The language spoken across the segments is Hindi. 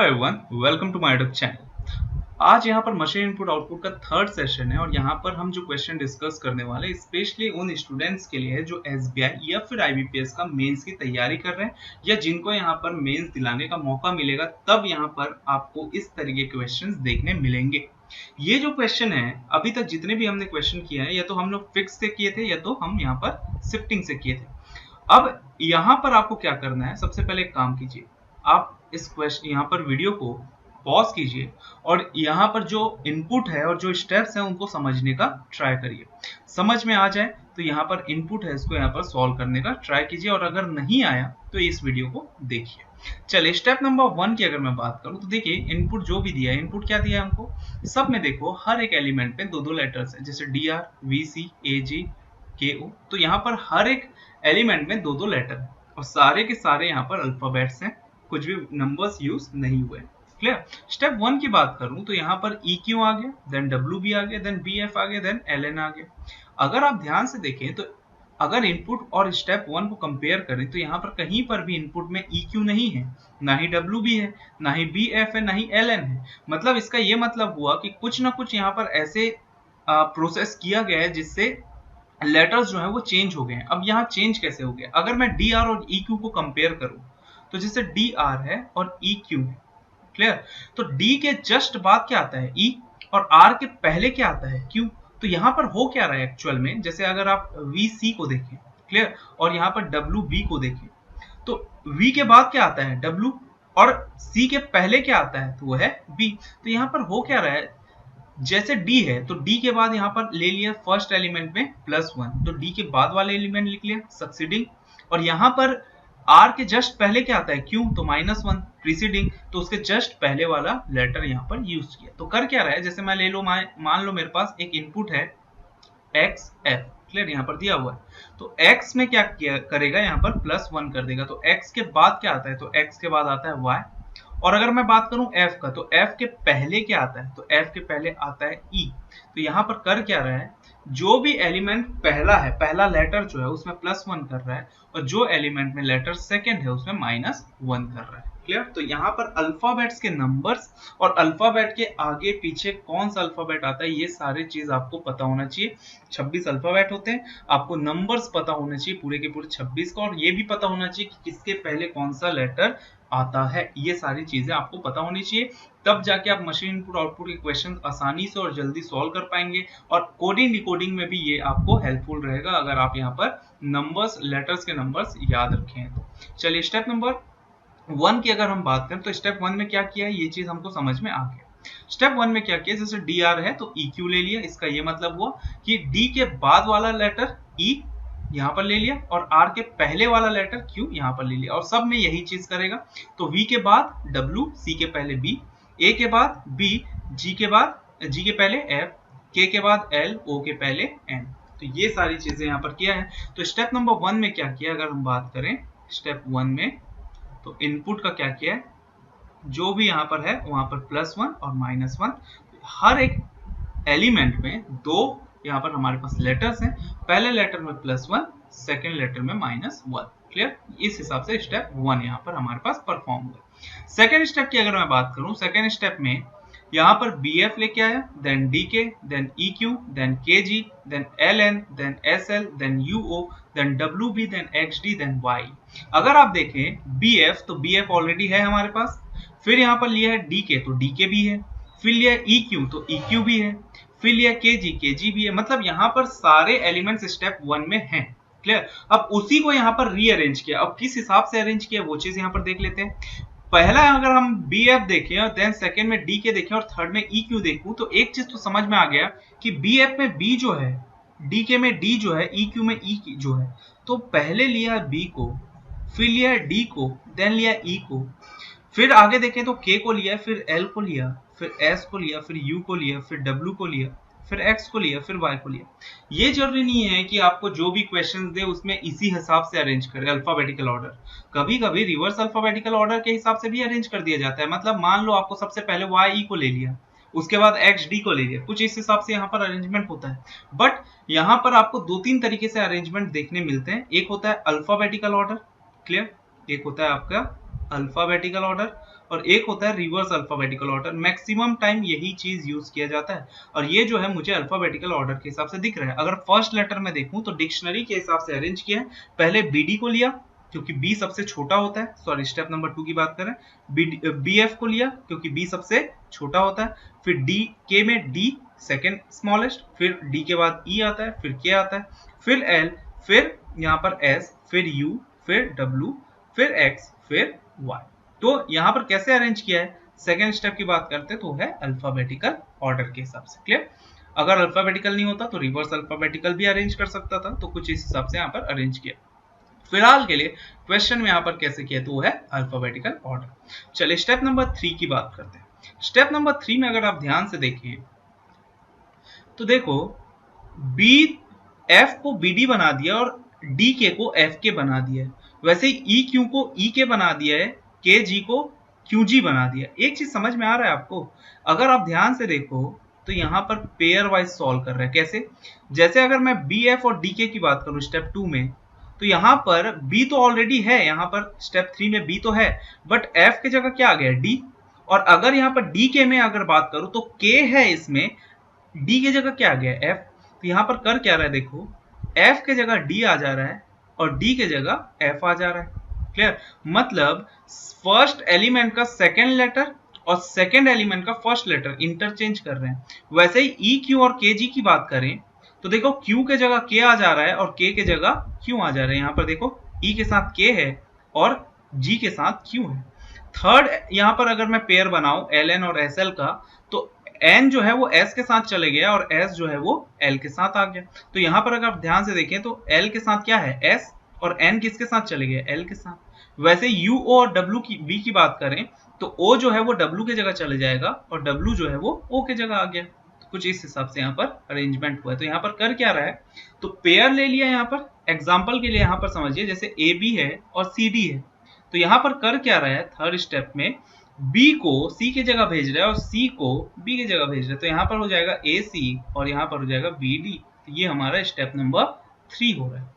Everyone, welcome to my YouTube channel. आज यहाँ पर मशीन इनपुट आउटपुट का थर्ड सेशन है और यहाँ पर हम जो क्वेश्चन डिस्कस करने वाले हैं स्पेशली उन स्टूडेंट्स के लिए है जो एसबीआई या फिर आईबीपीएस का मेंस की तैयारी कर रहे हैं या जिनको यहाँ पर मेंस दिलाने का मौका मिलेगा, तब यहाँ पर आपको इस तरीके के क्वेश्चन देखने मिलेंगे। ये जो क्वेश्चन है अभी तक जितने भी हमने क्वेश्चन किया है या तो हम लोग फिक्स से किए थे या तो हम यहाँ पर शिफ्टिंग से किए थे। अब यहाँ पर आपको क्या करना है, सबसे पहले एक काम कीजिए, आप इस क्वेश्चन यहाँ पर वीडियो को पॉज कीजिए और यहाँ पर जो इनपुट है और जो स्टेप्स हैं उनको समझने का ट्राई करिए। समझ में आ जाए तो यहाँ पर इनपुट है, इसको यहाँ पर सॉल्व करने का ट्राई कीजिए और अगर नहीं आया तो इस वीडियो को देखिए। चलिए स्टेप नंबर 1 की अगर मैं बात करूं तो देखिए इनपुट जो भी दिया है, इनपुट क्या दिया है हमको, सब में देखो हर एक एलिमेंट में दो लेटर्स है, जैसे डी आर, वी सी, ए जी, के ओ। तो यहाँ पर हर एक एलिमेंट में दो लेटर है और सारे के सारे यहाँ पर अल्फाबेट्स हैं, कुछ भी नंबर्स यूज नहीं हुए। क्लियर। स्टेप 1 की बात करूं तो यहाँ पर ई क्यू आ गया, देन डब्ल्यू बी आ गया, देन बी एफ आ गया, देन एल एन आ गया। अगर आप ध्यान से देखें तो अगर इनपुट और स्टेप 1 को कंपेयर करें तो यहाँ पर कहीं पर भी इनपुट में ई क्यू नहीं है, ना ही डब्ल्यू बी है, ना ही बी एफ है, ना ही एल एन है। मतलब इसका ये मतलब हुआ कि कुछ ना कुछ यहाँ पर ऐसे प्रोसेस किया गया है जिससे लेटर्स जो है वो चेंज हो गए हैं। अब यहाँ चेंज कैसे हो गया, अगर मैं डी आर और ई क्यू को कंपेयर करूं तो जैसे डी आर है और ई क्यू है। क्लियर। तो डी के जस्ट बाद क्या आता है ई, और आर के पहले क्या आता है क्यू। तो यहाँ पर हो क्या रहा है एक्चुअल में, जैसे अगर आप वी सी को देखें, क्लियर, और यहाँ पर डब्ल्यू बी को देखें तो वी के बाद क्या आता है डब्ल्यू और सी के पहले क्या आता है तो वो है बी। तो यहाँ पर हो क्या रहा है, जैसे D है तो D के बाद यहाँ पर ले लिया फर्स्ट एलिमेंट में +1, तो D के बाद वाले एलिमेंट लिख लिया सक्सीडिंग, और यहाँ पर R के जस्ट पहले क्या आता है Q, तो -1 प्रीसीडिंग, तो उसके जस्ट पहले वाला लेटर यहाँ पर यूज किया। तो कर क्या रहा है, जैसे मैं ले लो, मान लो मेरे पास एक इनपुट है x f, क्लियर, यहाँ पर दिया हुआ है। तो x में क्या करेगा, यहाँ पर +1 कर देगा। तो x के बाद क्या आता है, तो x के बाद आता है y। और अगर मैं बात करूं f का, तो f के पहले क्या आता है, तो f के पहले आता है e। तो यहाँ पर कर क्या रहा है, जो भी एलिमेंट पहला है, पहला लेटर जो है उसमें +1 कर रहा है, और जो एलिमेंट में लेटर सेकंड है उसमें -1 कर रहा है। क्लियर। तो यहाँ पर अल्फाबेट्स के नंबर्स और अल्फाबेट के आगे पीछे कौन सा अल्फाबेट आता है, ये सारी चीज आपको पता होना चाहिए। 26 अल्फाबेट होते हैं, आपको नंबर्स पता होने चाहिए पूरे के पूरे 26 का, और ये भी पता होना चाहिए कि किसके पहले कौन सा लेटर आता है। ये सारी चीजें आपको पता होनी चाहिए, तब जाके आप मशीन इनपुट आउटपुट के क्वेश्चन आसानी से और जल्दी सॉल्व कर पाएंगे। और कोडिंग डिकोडिंग में भी ये आपको हेल्पफुल रहेगा अगर आप यहाँ पर नंबर्स, लेटर्स के नंबर्स याद रखें तो। चलिए स्टेप नंबर 1 की अगर हम बात करें तो स्टेप 1 में क्या किया है, ये चीज हमको समझ में आ गया। स्टेप 1 में क्या किया, जैसे डी आर है तो ई क्यू ले लिया। इसका ये मतलब हुआ कि डी के बाद वाला लेटर ई यहाँ पर ले लिया और R के पहले वाला लेटर Q यहाँ पर ले लिया, और सब में यही चीज करेगा। तो V के बाद W, C के पहले B, A के बाद B, G के पहले F, K के बाद L, O के पहले N। तो ये सारी चीजें यहाँ पर किया है। तो स्टेप नंबर 1 में क्या किया, अगर हम बात करें स्टेप 1 में, तो इनपुट का क्या किया है, जो भी यहाँ पर है वहां पर +1 और -1, हर एक एलिमेंट में दो यहाँ पर हमारे पास लेटर्स हैं, पहले लेटर में +1, सेकेंड लेटर में -1। क्लियर। इस हिसाब से स्टेप 1 यहाँ पर हमारे पास परफॉर्म हुआ। सेकेंड स्टेप की अगर मैं बात करूं, सेकेंड स्टेप में यहाँ पर BF लेके आया, then DK, then EQ, then KG, then LN, then SL, then UO, then WB, then XD, then Y। अगर आप देखें BF, तो BF ऑलरेडी है हमारे पास, फिर यहाँ पर लिया है DK, तो DK भी है, फिर लिया है EQ, तो EQ भी है, फिर लिया KG भी है। मतलब यहाँ पर सारे एलिमेंट्स स्टेप 1 में हैं। क्लियर। अब उसी को यहाँ पर रीअरेंज किया। अब किस हिसाब से अरेंज किया वो चीज यहाँ पर देख लेते हैं। पहला अगर हम BF देखें और देन सेकंड में DK देखें और थर्ड में EQ देखूं, तो एक चीज तो समझ में आ गया कि BF में B जो है, DK में D जो है, EQ में E जो है। तो पहले लिया B को, फिर लिया D को, देन लिया E को, फिर आगे देखें तो K को लिया, फिर L को लिया, फिर S को लिया, फिर U को लिया, फिर W को लिया, फिर X को लिया, फिर Y को लिया। ये जरूरी नहीं है कि आपको जो भी क्वेश्चंस दे उसमें इसी हिसाब से अरेंज करें अल्फाबेटिकल ऑर्डर। कभी कभी रिवर्स अल्फाबेटिकल ऑर्डर के हिसाब से भी अरेंज कर दिया जाता है। मतलब मान लो आपको सबसे पहले YE को ले लिया, उसके बाद XD को ले लिया, कुछ इस हिसाब से यहाँ पर अरेंजमेंट होता है। बट यहाँ पर आपको 2-3 तरीके से अरेंजमेंट देखने मिलते हैं। एक होता है अल्फाबेटिकल ऑर्डर, क्लियर, एक होता है आपका अल्फाबेटिकल ऑर्डर, और एक होता है reverse alphabetical order. Maximum time यही चीज यूज किया जाता है और ये जो है मुझे अल्फाबेटिकल ऑर्डर के हिसाब से दिख रहा है। अगर फर्स्ट लेटर में देखूं तो डिक्शनरी के हिसाब से अरेंज किया है। पहले बीडी को लिया क्योंकि बी सबसे छोटा होता है, सॉरी स्टेप नंबर 2 की बात करें, बी एफ को लिया क्योंकि बी सबसे छोटा होता है, फिर डी के में डी सेकेंड स्मॉलेस्ट, फिर डी के बाद ई आता है, फिर के आता है, फिर एल, फिर यहाँ पर एस, फिर यू, फिर डब्ल्यू, फिर एक्स, फिर वाई। तो यहाँ पर कैसे अरेंज किया है, सेकेंड स्टेप की बात करते हैं तो है अल्फाबेटिकल ऑर्डर के हिसाब से। क्लियर? अगर अल्फाबेटिकल नहीं होता तो रिवर्स अल्फाबेटिकल भी अरेंज कर सकता था, तो कुछ इस हिसाब से यहाँ पर अरेंज किया। फिलहाल के लिए क्वेश्चन में यहाँ पर कैसे किया तो वो है अल्फाबेटिकल ऑर्डर। चलिए स्टेप नंबर 3 की बात करते हैं। स्टेप नंबर 3 में अगर आप ध्यान से देखें तो देखो बी एफ को बी डी बना दिया और डी के को एफ के बना दिया है, वैसे ही ई क्यू को ई के बना दिया है, के जी को क्यू जी बना दिया। एक चीज समझ में आ रहा है आपको? अगर आप ध्यान से देखो तो यहाँ पर पेयर वाइज सॉल्व कर रहे हैं। कैसे? जैसे अगर मैं बी एफ और डी के की बात करूं स्टेप 2 में, तो यहाँ पर B तो ऑलरेडी है, यहाँ पर स्टेप 3 में B तो है, बट F की जगह क्या आ गया D। और अगर यहाँ पर D के में अगर बात करूं तो K है, इसमें D की जगह क्या आ गया F। तो यहाँ पर कर क्या रहा है, देखो F के जगह D आ जा रहा है और D के जगह F आ जा रहा है। क्लियर? मतलब फर्स्ट एलिमेंट का सेकेंड लेटर और सेकेंड एलिमेंट का फर्स्ट लेटर इंटरचेंज कर रहे हैं। वैसे ही E Q और K G की बात करें तो देखो Q के जगह K आ जा रहा है और K के जगह Q आ जा रहा है। यहाँ पर देखो E के साथ K है और G के साथ Q है। थर्ड यहाँ पर अगर मैं पेयर बनाऊं LN और SL का, तो N जो है वो S के साथ चले गया और S जो है वो L के साथ आ गया। तो यहाँ पर अगर आप ध्यान से देखें तो L के साथ क्या है S और N किसके साथ चले गए, L के साथ। वैसे U O और W की B की बात करें तो O जो है वो W के जगह चले जाएगा और W जो है वो O के जगह आ गया। कुछ इस हिसाब से यहाँ पर अरेंजमेंट हुआ है। तो यहाँ पर कर क्या रहा है, तो पेयर ले लिया। यहाँ पर एग्जांपल के लिए यहाँ पर समझिए जैसे ए बी है और सी डी है, तो यहाँ पर कर क्या रहा है, थर्ड स्टेप में बी को सी की जगह भेज रहा है और सी को बी की जगह भेज रहा है। तो यहाँ पर हो जाएगा ए सी और यहाँ पर हो जाएगा बी डी। तो ये हमारा स्टेप नंबर 3 हो रहा है।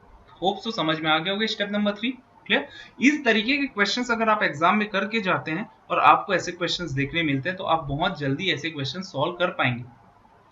होप सो समझ में आ गया होगा स्टेप नंबर 3। क्लियर? इस तरीके के क्वेश्चंस अगर आप एग्जाम में करके जाते हैं और आपको ऐसे क्वेश्चंस देखने मिलते हैं तो आप बहुत जल्दी ऐसे क्वेश्चन सॉल्व कर पाएंगे।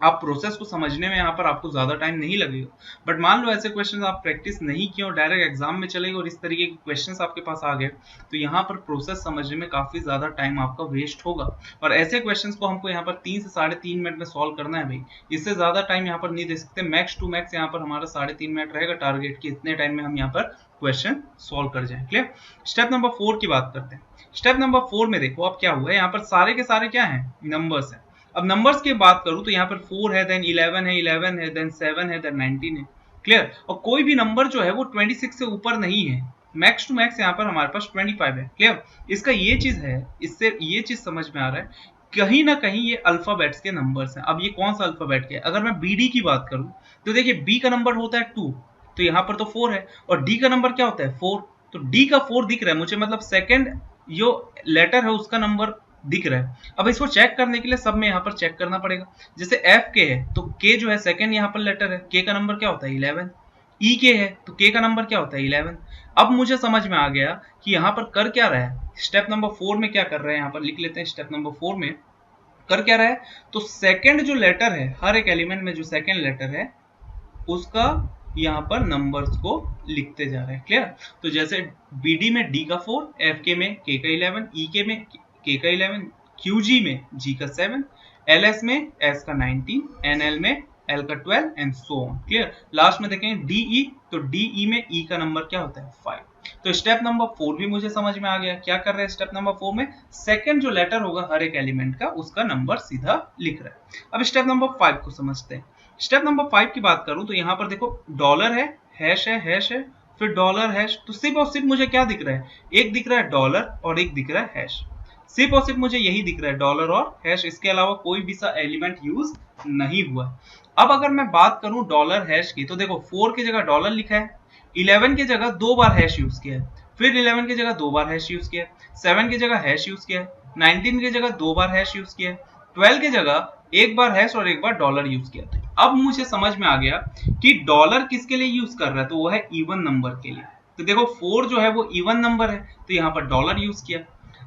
आप प्रोसेस को समझने में यहाँ पर आपको ज्यादा टाइम नहीं लगेगा। बट मान लो ऐसे क्वेश्चंस आप प्रैक्टिस नहीं किए और डायरेक्ट एग्जाम में चले गए और इस तरीके के क्वेश्चंस आपके पास आ गए, तो यहाँ पर प्रोसेस समझने में काफी ज्यादा टाइम आपका वेस्ट होगा। और ऐसे क्वेश्चंस को हमको यहाँ पर 3 से 3.5 मिनट में सॉल्व करना है भाई, इससे ज्यादा टाइम यहाँ पर नहीं दे सकते। मैक्स टू मैक्स यहाँ पर हमारा 3.5 मिनट रहेगा टारगेट की, इतने टाइम में हम यहाँ पर क्वेश्चन सॉल्व कर जाए। क्लियर? स्टेप नंबर 4 की बात करते हैं। स्टेप नंबर 4 में देखो अब क्या हुआ है, यहाँ पर सारे के सारे क्या है, नंबर्स है। अब नंबर्स की बात करूं तो यहाँ पर 4 है, देन 11 है, 11 है, देन 7 है, देन 19 है। क्लियर? और कोई भी नंबर जो है वो 26 से ऊपर नहीं है। मैक्स टू मैक्स यहाँ पर हमारे पास 25 है। क्लियर? इसका ये चीज है, इससे ये चीज समझ में आ रहा है कहीं ना कहीं ये अल्फाबेट्स के नंबर्स हैं। अब ये कौन सा अल्फाबेट के है, अगर मैं बी डी की बात करूं तो देखिए बी का नंबर होता है 2, तो यहाँ पर तो 4 है, और डी का नंबर क्या होता है 4, तो डी का 4 दिख रहा है मुझे, मतलब सेकेंड जो लेटर है उसका नंबर दिख रहा है। अब इसको चेक करने के लिए सब में यहाँ पर चेक करना पड़ेगा। जैसे एफ के है तो के जो है सेकंड यहाँ पर लेटर है, के का नंबर क्या होता है 11। ई के है तो के का नंबर क्या होता है 11। अब मुझे समझ में आ गया कि यहाँ पर कर क्या रहा है, स्टेप नंबर 4 में क्या कर रहे हैं, यहाँ पर लिख लेते हैं। स्टेप नंबर 4 में कर क्या रहा है, तो सेकंड जो लेटर है, हर एक एलिमेंट में जो सेकंड लेटर है उसका यहाँ पर नंबर्स को लिखते जा रहे हैं। क्लियर? तो जैसे बीडी में डी का 4, एफ के में के का 11, ई के में के का 11, QG में G का 7, LS में S का 19, NL में L का 12 and so on. Clear? Last में देखें DE, तो DE में E का नंबर क्या होता है 5। तो स्टेप नंबर 4 भी मुझे समझ में आ गया। क्या कर रहे हैं स्टेप नंबर 4 में, सेकंड जो लेटर होगा हर एक एलिमेंट का उसका नंबर सीधा लिख रहा है। अब स्टेप नंबर 5 को समझते हैं। स्टेप नंबर 5 की बात करूं तो यहाँ पर देखो डॉलर है, हैश है, फिर डॉलर हैश। तो सिर्फ और सिर्फ मुझे क्या दिख रहा है, एक दिख रहा है डॉलर और एक दिख रहा है हैश। सिर्फ और सिर्फ मुझे यही दिख रहा है डॉलर और हैश, इसके अलावा कोई भी सा एलिमेंट यूज नहीं हुआ। अब अगर मैं बात करूं डॉलर हैश की, तो देखो 4 की जगह डॉलर लिखा है, 11 की जगह 2 बार हैश यूज किया है, फिर 11 की जगह 2 बार हैश यूज किया है, 7 की जगह हैश यूज किया है, 19 की जगह 2 बार हैश यूज किया है, 12 की जगह 1 बार हैश और 1 बार डॉलर यूज किया। तो अब मुझे समझ में आ गया कि डॉलर किसके लिए यूज कर रहा है, तो वो है इवन नंबर के लिए। तो देखो 4 जो है वो इवन नंबर है तो यहाँ पर डॉलर यूज किया।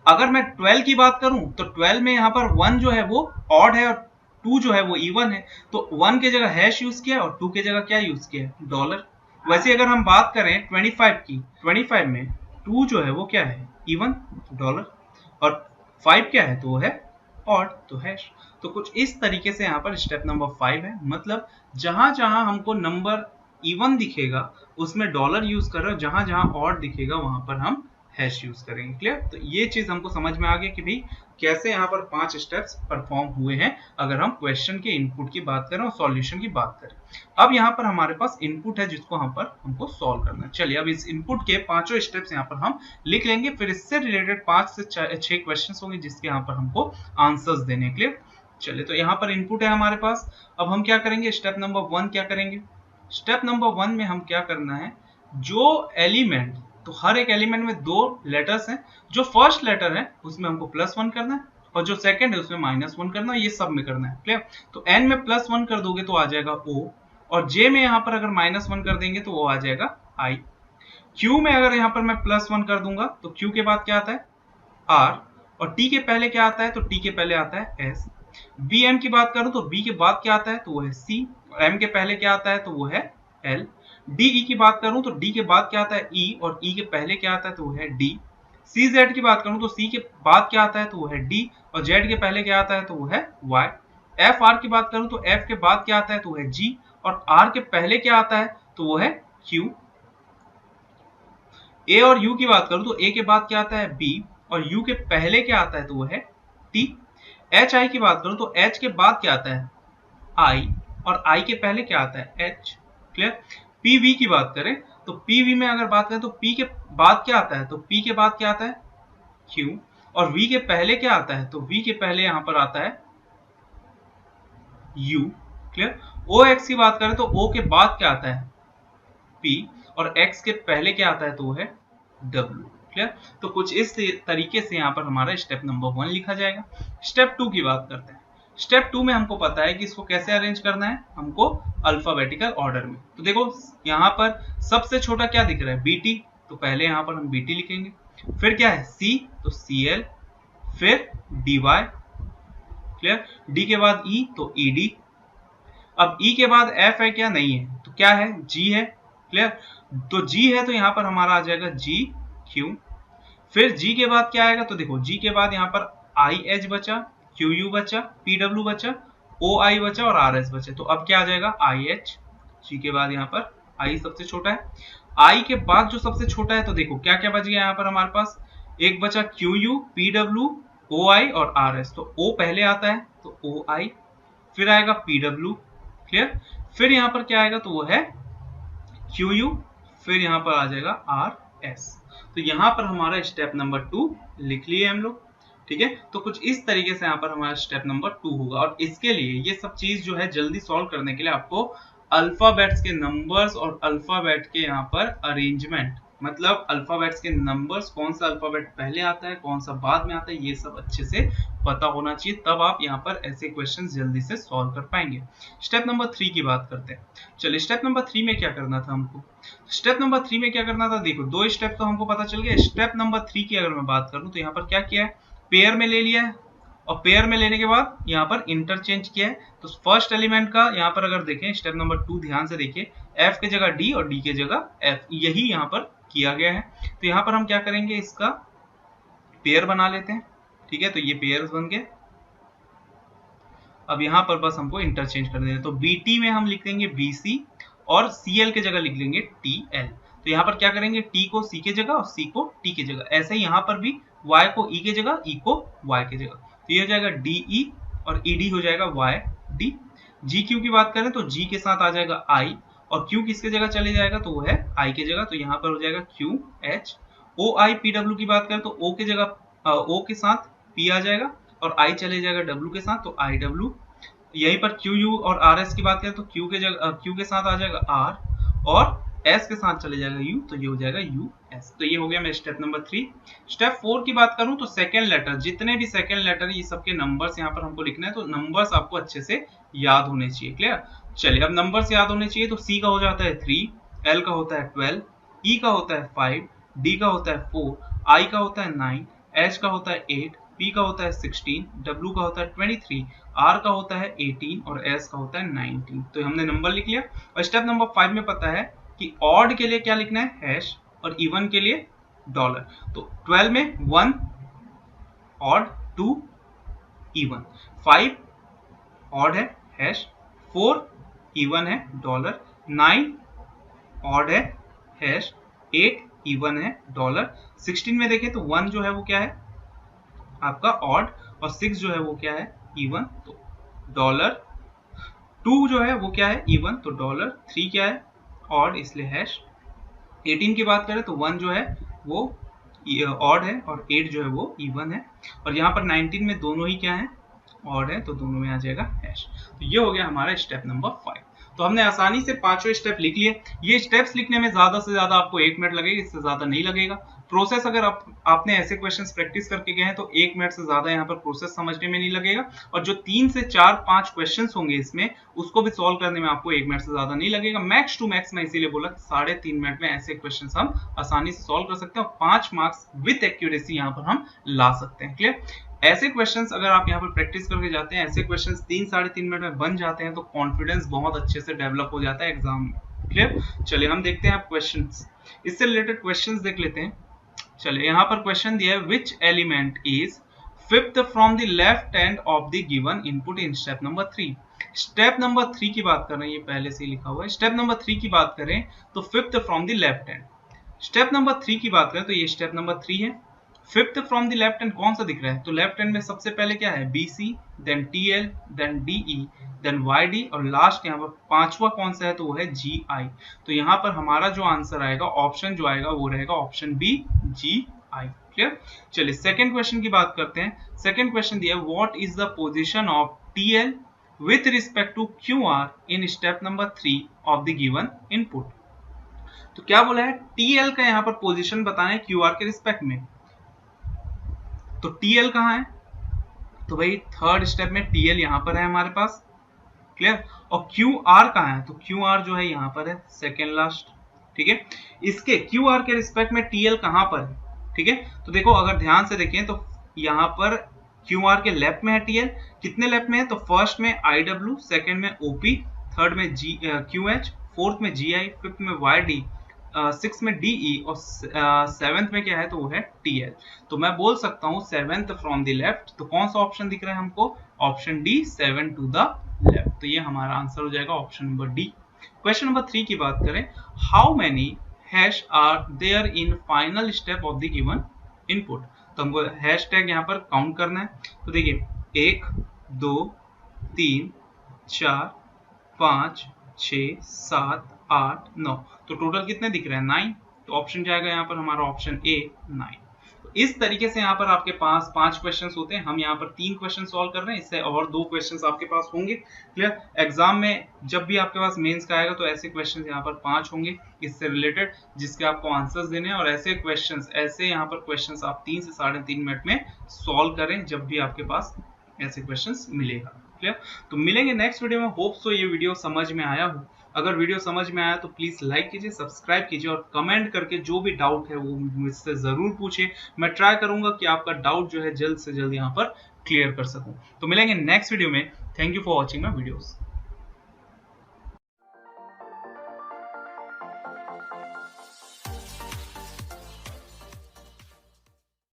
अगर मैं 12 की बात करूं तो 12 में यहाँ पर 1 जो है वो ऑड है और 2 जो है वो इवन है, तो 1 के जगह हैश यूज किया और 2 के जगह क्या यूज किया है, डॉलर। वैसे अगर हम बात करें 25 की, 25 में 2 जो है वो क्या है, इवन, डॉलर, और 5 क्या है, तो वो है ऑड, तो हैश। तो कुछ इस तरीके से यहाँ पर स्टेप नंबर 5 है, मतलब जहां जहां हमको नंबर इवन दिखेगा उसमें डॉलर यूज कर रहे हो, जहां जहां ऑड दिखेगा वहां पर हम हैश यूज करेंगे। क्लियर? तो ये चीज हमको समझ में आ गई कि भाई कैसे यहाँ पर 5 स्टेप्स परफॉर्म हुए हैं अगर हम क्वेश्चन के इनपुट की बात करें और सॉल्यूशन की बात करें। अब यहाँ पर हमारे पास इनपुट है जिसको यहाँ पर हमको सॉल्व करना है। चलिए अब इस इनपुट के 5 स्टेप्स यहाँ पर हम लिख लेंगे, फिर इससे रिलेटेड 5 से 6 क्वेश्चन होंगे जिसके यहाँ पर हमको आंसर्स देने के लिए। चलिए तो यहाँ पर इनपुट है हमारे पास। अब हम क्या करेंगे, स्टेप नंबर 1 क्या करेंगे। स्टेप नंबर 1 में हम क्या करना है, जो एलिमेंट, तो हर एक एलिमेंट में 2 लेटर्स हैं, जो फर्स्ट लेटर है उसमें हमको +1 करना है और जो सेकंड है उसमें -1 करना है, ये सब में करना है। क्लियर? तो n में +1 कर दोगे तो आ जाएगा O, और J में यहाँ पर अगर -1 कर देंगे तो वो आ जाएगा I। Q में अगर यहाँ पर मैं +1 कर दूंगा तो Q के बाद क्या आता है, R, और T के पहले क्या आता है, तो T के पहले आता है S। BM की बात करूं तो B के बाद क्या आता है, तो वो है C, और M के पहले क्या आता है, तो वो है L। DE की बात करूं तो D के बाद क्या आता है, E, और E के पहले क्या आता है, तो वो है D। CZ की बात करूं तो C के बाद क्या आता है, तो वो है D, और Z के पहले क्या आता है, तो वो है Y। FR की बात करूं तो F के बाद क्या आता है, तो वो है G, और R के पहले क्या आता है, तो वो है Q। A और U की बात करूं तो A के बाद क्या आता है, B, और U के पहले क्या आता है, तो वो है T। HI की बात करूं तो H के बाद क्या आता है, I, और I के पहले क्या आता है, H। क्लियर? PV की बात करें तो PV में अगर बात करें तो P के बाद क्या आता है, तो P के बाद क्या आता है, Q, और V के पहले क्या आता है, तो V के पहले यहां पर आता है U। क्लियर? OX की बात करें तो O के बाद क्या आता है, P, और X के पहले क्या आता है, तो वो है W। क्लियर? तो कुछ इस तरीके से यहाँ पर हमारा स्टेप नंबर 1 लिखा जाएगा। स्टेप 2 की बात करते हैं। स्टेप 2 में हमको पता है कि इसको कैसे अरेंज करना है, हमको अल्फाबेटिकल ऑर्डर में। तो देखो यहाँ पर सबसे छोटा क्या दिख रहा है, BT, तो पहले यहाँ पर हम BT लिखेंगे। फिर क्या है C, तो CL, फिर DY। क्लियर? D के बाद E, तो ED। अब E के बाद F है क्या, नहीं है, तो क्या है, G है। क्लियर? तो G है तो यहाँ पर हमारा आ जाएगा GQ। फिर G के बाद क्या आएगा, तो देखो G के बाद यहाँ पर IH बचा, QU बचा, PW बचा, OI बचा और RS बचे। तो अब क्या आ जाएगा, IH। G के बाद यहाँ पर I सबसे छोटा है। I के बाद जो सबसे छोटा है, तो देखो क्या क्या बच गया यहाँ पर हमारे पास, एक बचा QU, PW, OI और RS। तो O पहले आता है तो OI, फिर आएगा PW। क्लियर? फिर यहाँ पर क्या आएगा, तो वो है QU, फिर यहाँ पर आ जाएगा RS। तो यहाँ पर हमारा स्टेप नंबर 2 लिख लिए हम लोग। ठीक है? तो कुछ इस तरीके से यहाँ पर हमारा स्टेप नंबर 2 होगा, और इसके लिए ये सब चीज जो है जल्दी सॉल्व करने के लिए आपको अल्फाबेट्स के नंबर्स और अल्फाबेट के यहाँ पर अरेंजमेंट, मतलब अल्फाबेट्स के नंबर्स, कौन सा अल्फाबेट पहले आता है कौन सा बाद में आता है, ये सब अच्छे से पता होना चाहिए, तब आप यहाँ पर ऐसे क्वेश्चंस जल्दी से सॉल्व कर पाएंगे। स्टेप नंबर 3 की बात करते हैं। चलिए स्टेप नंबर 3 में क्या करना था हमको, स्टेप नंबर 3 में क्या करना था, देखो 2 स्टेप तो हमको पता चल गया। स्टेप नंबर 3 की अगर मैं बात करूं तो यहाँ पर क्या किया है, पेयर में ले लिया है, और पेयर में लेने के बाद यहाँ पर इंटरचेंज किया है। तो फर्स्ट एलिमेंट का यहाँ पर अगर देखें स्टेप नंबर 2 ध्यान से देखिए, F के जगह D और D के जगह F, यही यहाँ पर किया गया है। तो यहाँ पर हम क्या करेंगे, इसका पेयर बना लेते हैं। ठीक है? तो ये पेयर्स बन गए। अब यहाँ पर बस हमको इंटरचेंज कर देना, तो BT में हम लिख देंगे BC और CL के जगह लिख लेंगे TL। तो यहाँ पर क्या करेंगे, T को C के जगह और C को T के जगह, ऐसे ही यहाँ पर भी Y को E के जगह, E को Y के जगह। तो ये हो जाएगा DE और ED हो जाएगा YD। GQ की बात करें तो G के साथ आ जाएगा I, और Q किसके जगह चले जाएगा, तो वो है I के जगह, तो यहाँ पर हो जाएगा QH। OI PW की बात करें तो O के जगह O के साथ P आ जाएगा, और I चले जाएगा W के साथ, तो IW। यहीं पर QU और RS की बात करें तो Q के जगह Q के साथ आ जाएगा R, और S के साथ चले जाएगा U, तो ये हो जाएगा US। तो ये हो गया मेरा स्टेप नंबर 3। स्टेप 4 की बात करूं तो सेकंड लेटर, जितने भी सेकंड लेटर ये सबके नंबर्स यहाँ पर हमको लिखना है, तो नंबर्स आपको अच्छे से याद होने चाहिए। क्लियर? चलिए अब नंबर्स याद होने चाहिए, तो C का हो जाता है 3, L का होता है 12, E का होता है 5, D का होता है 4, I का होता है 9, H का होता है 8, P का होता है 16, W का होता है 23, R का होता है 18 और S का होता है 19। तो हमने नंबर लिख लिया। और स्टेप नंबर 5 में पता है कि ऑड के लिए क्या लिखना है, हैश, और इवन के लिए डॉलर। तो 12 में 1 ऑड, 2 इवन, 5 ऑड है हैश, 4 इवन है डॉलर, 9 ऑड है हैश, 8 इवन है डॉलर, 16 में देखें तो 1 जो है वो क्या है आपका ऑड, और 6 जो है वो क्या है इवन, तो डॉलर, 2 जो है वो क्या है इवन, तो डॉलर, 3 क्या है ऑड इसलिए हैश, 18 की बात करें तो 1 जो है वो ऑड है और 8 जो है वो इवन है, और यहाँ पर 19 में दोनों ही क्या है ऑड है, तो दोनों में आ जाएगा हैश। तो ये हो गया हमारा स्टेप नंबर 5। तो हमने आसानी से पांचों स्टेप लिख लिए। ये स्टेप्स लिखने में ज्यादा से ज्यादा आपको 1 मिनट लगेगा, इससे ज्यादा नहीं लगेगा। प्रोसेस अगर आपने ऐसे क्वेश्चंस प्रैक्टिस करके गए हैं तो 1 मिनट से ज्यादा यहाँ पर प्रोसेस समझने में नहीं लगेगा, और जो 3 से 4-5 क्वेश्चंस होंगे इसमें उसको भी सॉल्व करने में आपको 1 मिनट से ज्यादा नहीं लगेगा। मैक्स टू मैक्स मैं इसीलिए बोला 3.5 मिनट में ऐसे क्वेश्चंस हम आसानी से सॉल्व कर सकते हैं और 5 मार्क्स विद एक्यूरेसी यहाँ पर हम ला सकते हैं। क्लियर? ऐसे क्वेश्चंस अगर आप यहाँ पर प्रैक्टिस करके जाते हैं, ऐसे क्वेश्चंस 3-3.5 मिनट में बन जाते हैं, तो कॉन्फिडेंस बहुत अच्छे से डेवलप हो जाता है एग्जाम में। क्लियर? चलिए हम देखते हैं आप क्वेश्चंस, इससे रिलेटेड क्वेश्चंस देख लेते हैं। चलिए यहाँ पर क्वेश्चन दिया है, which element is fifth from the left hand of the given input in step number 3। Step number 3 की बात कर रहे हैं, ये पहले से ही लिखा हुआ है। स्टेप नंबर 3 की बात करें तो fifth from the left hand. Step number 3 की बात करें तो ये स्टेप नंबर 3 है। Fifth from the left hand कौन सा दिख रहा है, तो लेफ्ट हैंड में सबसे पहले क्या है BC, then TL, then DE, then YD, और लास्ट यहाँ पर पांचवा कौन सा है तो वो है GI। तो यहाँ पर हमारा जो आंसर आएगा, ऑप्शन जो आएगा वो रहेगा ऑप्शन B, GI। क्लियर? चलिए सेकंड क्वेश्चन की बात करते हैं। सेकंड क्वेश्चन दिया है, what is the position of TL with respect to QR in step number 3 of the given input. तो क्या बोला है, TL का यहाँ पर पोजीशन बताना है QR के रिस्पेक्ट में। तो TL कहाँ है, तो भाई थर्ड स्टेप में TL यहाँ पर है हमारे पास। क्लियर? और QR कहाँ है, तो QR जो है यहाँ पर है सेकेंड लास्ट। ठीक है, इसके QR के रिस्पेक्ट में TL कहाँ पर है। ठीक है, तो देखो अगर ध्यान से देखें तो यहाँ पर QR के लेफ्ट में है TL, कितने लेफ्ट में है, तो फर्स्ट में IW, सेकेंड में OP, थर्ड में QH, फोर्थ में GI, फिफ्थ में YD, सिक्स में DE, और सेवेंथ में क्या है तो वो है TL। तो मैं बोल सकता हूँ सेवेंथ फ्रॉम द लेफ्ट। तो कौन सा ऑप्शन दिख रहा है हमको, option D, 7 to the left. तो ये हमारा आंसर हो जाएगा option number D। Question number 3 की बात करें, how many hash are there in final step of the given input. तो हमको हैश टैग यहाँ पर काउंट करना है। तो देखिए 1 2 3 4 5 6 7 8 9, तो टोटल कितने दिख रहे हैं 9। तो ऑप्शन जाएगा यहाँ पर हमारा ऑप्शन A, 9। तो इस तरीके से यहाँ पर आपके पास 5 क्वेश्चंस होते हैं। हम यहाँ पर 3 क्वेश्चन सॉल्व कर रहे हैं, इससे और 2 क्वेश्चंस आपके पास होंगे। क्लियर? एग्जाम में जब भी आपके पास मेंस का आएगा तो ऐसे क्वेश्चंस यहाँ पर 5 होंगे इससे रिलेटेड, जिसके आपको आंसर्स देने हैं, और ऐसे क्वेश्चंस, ऐसे यहाँ पर क्वेश्चंस आप 3 से 3.5 मिनट में सॉल्व करें जब भी आपके पास ऐसे क्वेश्चंस मिलेगा। क्लियर? तो मिलेंगे नेक्स्ट वीडियो में। होप सो ये वीडियो समझ में आया हो। अगर वीडियो समझ में आया तो प्लीज लाइक कीजिए, सब्सक्राइब कीजिए, और कमेंट करके जो भी डाउट है वो मुझसे जरूर पूछिए। मैं ट्राई करूंगा कि आपका डाउट जो है जल्द से जल्द यहाँ पर क्लियर कर सकूं। तो मिलेंगे नेक्स्ट वीडियो में। Thank you for watching my videos.